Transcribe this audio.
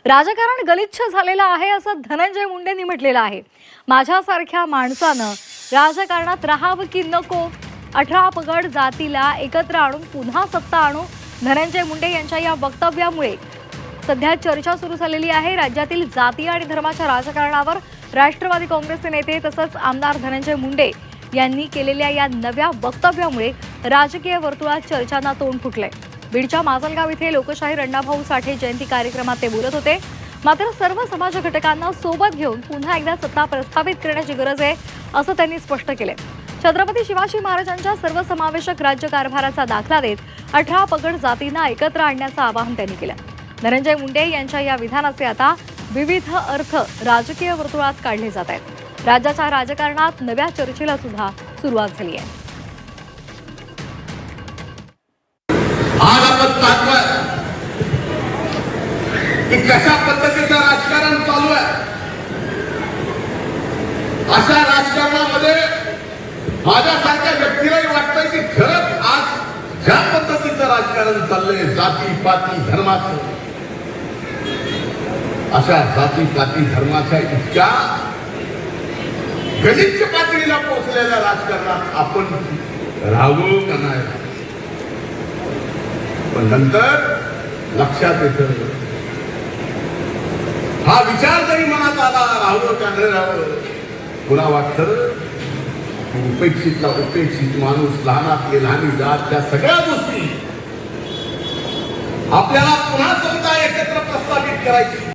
राजकारण गलिच्छ झालेलं आहे असं धनंजय मुंडेंनी म्हटलेलं आहे। माझ्यासारख्या माणसानं राजकारणात राहावं की नको, 18 पगड जातीला एकत्र आणून पुन्हा सत्ता आणू, धनंजय मुंडे यांच्या या वक्तव्यामुळे सध्या चर्चा सुरू झालेली आहे। राज्यातील जाती आणि धर्माच्या राजकारणावर राष्ट्रवादी काँग्रेसचे नेते तसंच आमदार धनंजय मुंडे यांनी केलेल्या या नव्या वक्तव्यामुळे राजकीय वर्तुळात चर्चांना तोंड फुटलंय। बीडच्या माजलगाव इथे लोकशाहीर अण्णाभाऊ साठे जयंती कार्यक्रमात ते बोलत होते। मात्र सर्व समाज घटकांना सोबत घेऊन पुन्हा एकदा सत्ता प्रस्थापित करण्याची गरज आहे असं त्यांनी स्पष्ट केलंय। छत्रपती शिवाजी महाराजांच्या सर्वसमावेशक राज्य कारभाराचा दाखला देत 18 पगड जातींना एकत्र आणण्याचं आवाहन त्यांनी केलं। धनंजय मुंडे यांच्या या विधानाचे आता विविध अर्थ राजकीय वर्तुळात काढले जात आहेत। राज्याच्या राजकारणात नव्या चर्चेला सुद्धा सुरुवात झाली आहे। आज आपण पाहतोय की कशा पद्धतीचं राजकारण चालू आहे। अशा राजकारणामध्ये माझ्यासारख्या व्यक्तीलाही वाटतंय की खरंच आज ज्या पद्धतीचं राजकारण चाललंय जाती पाती धर्माचं, अशा जाती पाती धर्माच्या इतक्या गलिच्छ पातळीला पोहोचलेल्या राजकारणात आपण राहावं का नाही। पण नंतर लक्षात येतं, हा विचार जरी मनात आला राहावं का न राहावं, पुन्हा वाटतं उपेक्षितला उपेक्षित माणूस, लहानातले लहानी जात, त्या सगळ्या गोष्टी आपल्याला पुन्हा समजा एकत्र प्रस्थापित करायची।